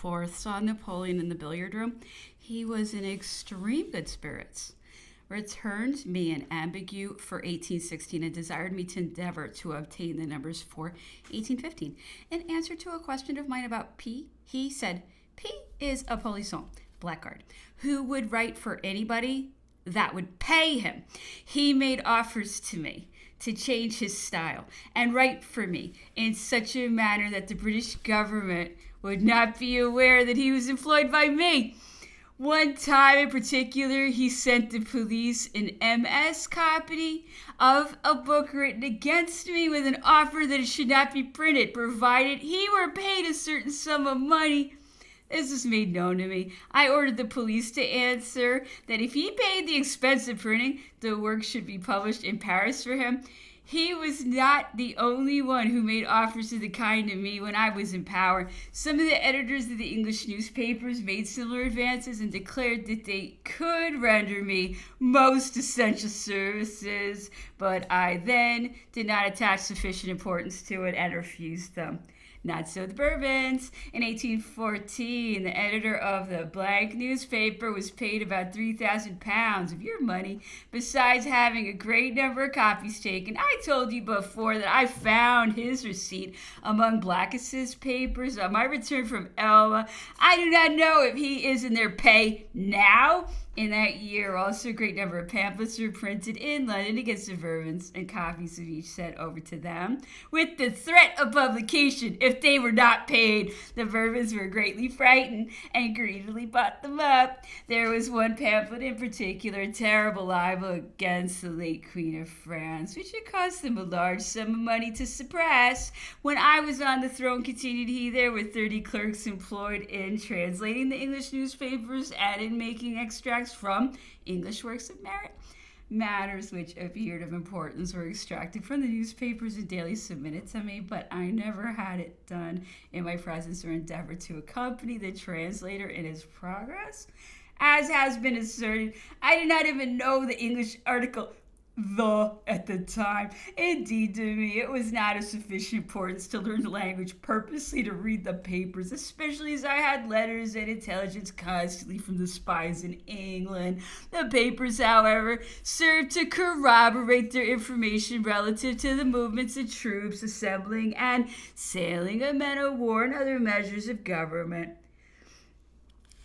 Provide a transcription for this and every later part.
IV saw Napoleon in the billiard room, he was in extreme good spirits, returned me an ambigu for 1816 and desired me to endeavor to obtain the numbers for 1815. In answer to a question of mine about P, he said, P is a polisson, blackguard, who would write for anybody that would pay him. He made offers to me to change his style and write for me in such a manner that the British government would not be aware that he was employed by me. One time in particular, he sent the police an MS copy of a book written against me with an offer that it should not be printed, provided he were paid a certain sum of money. This was made known to me. I ordered the police to answer that if he paid the expense of printing, the work should be published in Paris for him. He was not the only one who made offers of the kind to me when I was in power. Some of the editors of the English newspapers made similar advances and declared that they could render me most essential services, but I then did not attach sufficient importance to it and refused them. Not so the Bourbons. In 1814, the editor of the blank newspaper was paid about £3,000 of your money, besides having a great number of copies taken. I told you before that I found his receipt among Blackus's papers on my return from Elba. I do not know if he is in their pay now. In that year, also a great number of pamphlets were printed in London against the Bourbons, and copies of each sent over to them, with the threat of publication if they were not paid. The Bourbons were greatly frightened and greedily bought them up. There was one pamphlet in particular, a terrible libel against the late Queen of France, which it cost them a large sum of money to suppress. When I was on the throne, continued he, there were 30 clerks employed in translating the English newspapers and in making extracts from English works of merit. Matters which appeared of importance were extracted from the newspapers and daily submitted to me, but I never had it done in my presence or endeavored to accompany the translator in his progress. As has been asserted, I did not even know the English article "the" at the time. Indeed, to me, it was not of sufficient importance to learn the language purposely to read the papers, especially as I had letters and intelligence constantly from the spies in England. The papers, however, served to corroborate their information relative to the movements of troops assembling and sailing of men of war and other measures of government.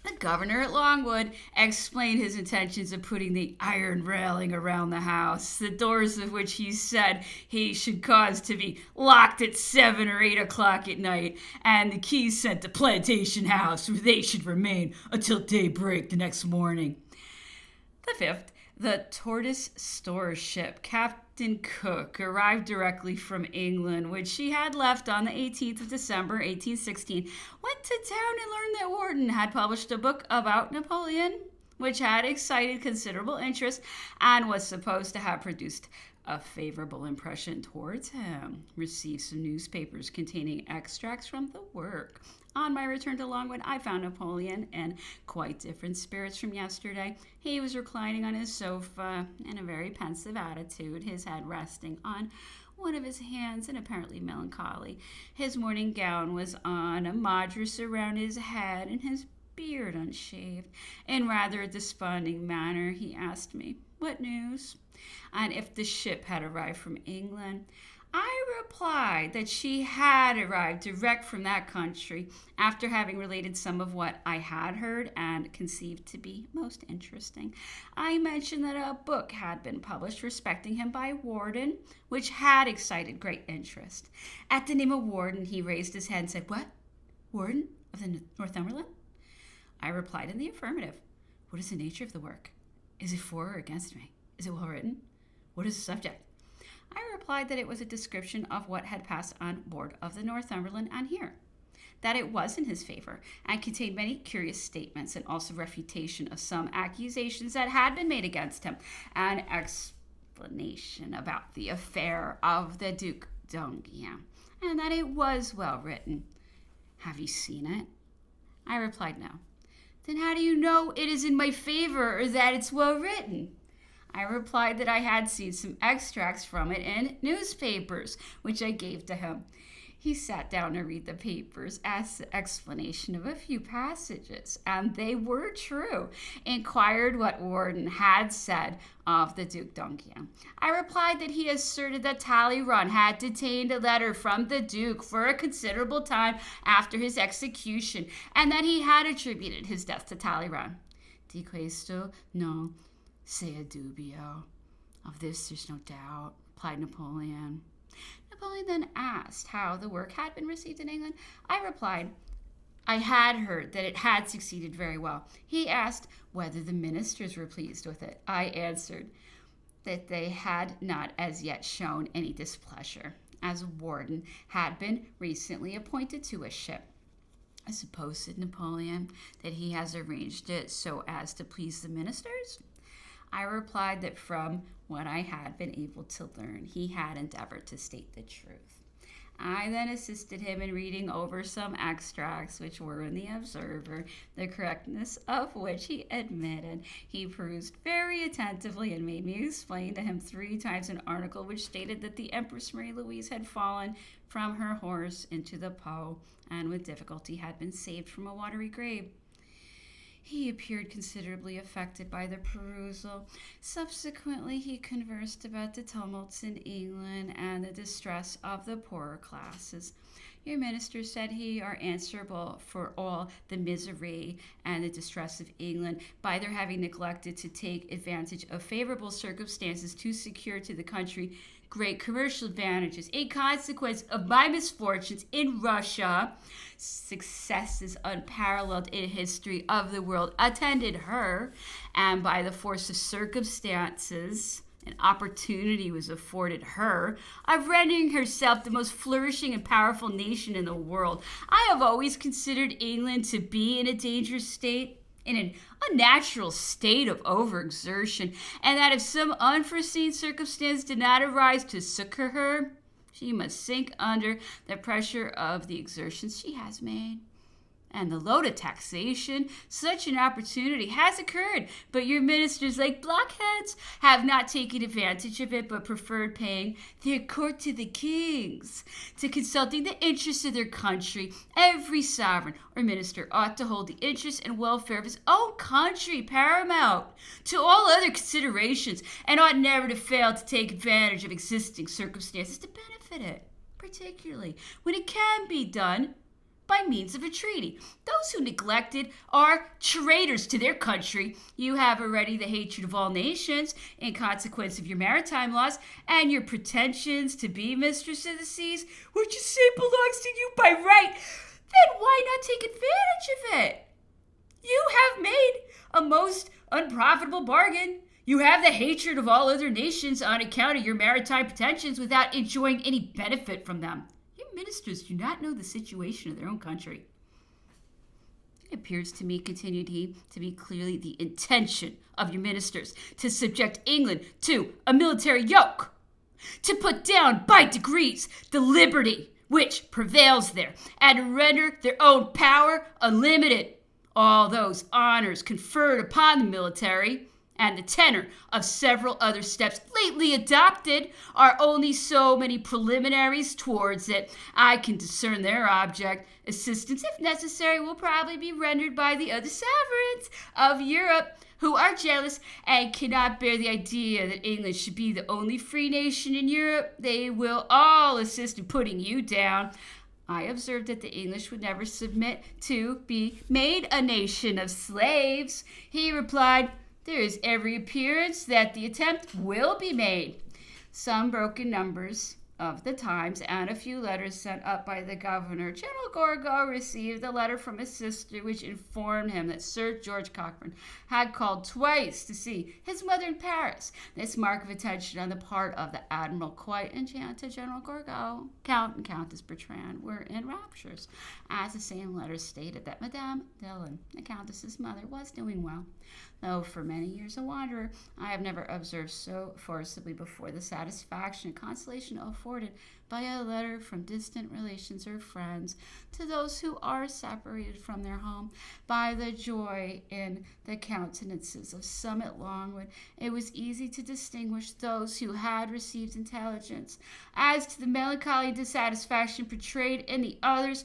The governor at Longwood explained his intentions of putting the iron railing around the house, the doors of which he said he should cause to be locked at 7 or 8 o'clock at night, and the keys sent to Plantation House, where they should remain until daybreak the next morning. The 5th, the Tortoise Store ship, Captain Cook, arrived directly from England, which she had left on the 18th of December, 1816, went to town and learned that Warden had published a book about Napoleon, which had excited considerable interest and was supposed to have produced a favorable impression towards him. Received some newspapers containing extracts from the work. On my return to Longwood, I found Napoleon in quite different spirits from yesterday. He was reclining on his sofa in a very pensive attitude, his head resting on one of his hands and apparently melancholy. His morning gown was on, a madras around his head, and his beard unshaved. In rather a desponding manner, he asked me, "What news?" and if the ship had arrived from England. I replied that she had arrived direct from that country, after having related some of what I had heard and conceived to be most interesting. I mentioned that a book had been published respecting him by Warden, which had excited great interest. At the name of Warden, he raised his head and said, "What? Warden of the Northumberland?" I replied in the affirmative. "What is the nature of the work? Is it for or against me? Is it well written? What is the subject?" I replied that it was a description of what had passed on board of the Northumberland and here, that it was in his favor, and contained many curious statements, and also refutation of some accusations that had been made against him, an explanation about the affair of the Duc d'Enghien, and that it was well written. "Have you seen it?" I replied, "No." "Then how do you know it is in my favor, or that it's well written?" I replied that I had seen some extracts from it in newspapers, which I gave to him. He sat down to read the papers, asked the explanation of a few passages, and they were true. Inquired what Warden had said of the Duc d'Enghien. I replied that he asserted that Talleyrand had detained a letter from the Duke for a considerable time after his execution, and that he had attributed his death to Talleyrand. Di questo non c'è dubbio. Of this there's no doubt, replied Napoleon. Napoleon then asked how the work had been received in England. I replied, I had heard that it had succeeded very well. He asked whether the ministers were pleased with it. I answered that they had not as yet shown any displeasure, as Warden had been recently appointed to a ship. I suppose, said Napoleon, that he has arranged it so as to please the ministers? I replied that from what I had been able to learn, he had endeavored to state the truth. I then assisted him in reading over some extracts which were in the Observer, the correctness of which he admitted. He perused very attentively and made me explain to him 3 times an article which stated that the Empress Marie Louise had fallen from her horse into the Po and with difficulty had been saved from a watery grave. He appeared considerably affected by the perusal. Subsequently, he conversed about the tumults in England and the distress of the poorer classes. Your ministers, said he, are answerable for all the misery and the distress of England by their having neglected to take advantage of favorable circumstances to secure to the country great commercial advantages. In consequence of my misfortunes in Russia, successes unparalleled in history of the world attended her, and by the force of circumstances, an opportunity was afforded her of rendering herself the most flourishing and powerful nation in the world. I have always considered England to be in a dangerous state, in an unnatural state of overexertion, and that if some unforeseen circumstance did not arise to succor her, she must sink under the pressure of the exertions she has made. And the load of taxation, such an opportunity has occurred, but your ministers, like blockheads, have not taken advantage of it, but preferred paying their court to the kings, to consulting the interests of their country. Every sovereign or minister ought to hold the interests and welfare of his own country paramount to all other considerations, and ought never to fail to take advantage of existing circumstances to benefit it, particularly when it can be done by means of a treaty. Those who neglect it are traitors to their country. You have already the hatred of all nations in consequence of your maritime laws and your pretensions to be mistress of the seas, which you say belongs to you by right. Then why not take advantage of it? You have made a most unprofitable bargain. You have the hatred of all other nations on account of your maritime pretensions without enjoying any benefit from them. Ministers do not know the situation of their own country. It appears to me, continued he, to be clearly the intention of your ministers to subject England to a military yoke, to put down by degrees the liberty which prevails there, and render their own power unlimited. All those honors conferred upon the military and the tenor of several other steps lately adopted are only so many preliminaries towards it. I can discern their object. Assistance, if necessary, will probably be rendered by the other sovereigns of Europe, who are jealous and cannot bear the idea that England should be the only free nation in Europe. They will all assist in putting you down. I observed that the English would never submit to be made a nation of slaves. He replied, there is every appearance that the attempt will be made. Some broken numbers of the Times and a few letters sent up by the governor. General Gorgo received a letter from his sister which informed him that Sir George Cockburn had called twice to see his mother in Paris. This mark of attention on the part of the admiral quite enchanted General Gorgo. Count and Countess Bertrand were in raptures, as the same letter stated that Madame Dillon, the countess's mother, was doing well. Though for many years a wanderer, I have never observed so forcibly before the satisfaction and consolation afforded supported by a letter from distant relations or friends, to those who are separated from their home by the joy in the countenances of some at Longwood, it was easy to distinguish those who had received intelligence. As to the melancholy dissatisfaction portrayed in the others,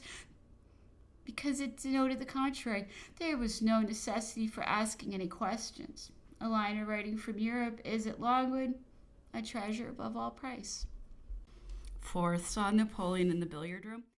because it denoted the contrary, there was no necessity for asking any questions. A liner writing from Europe is at Longwood a treasure above all price. Fourth, saw Napoleon in the billiard room.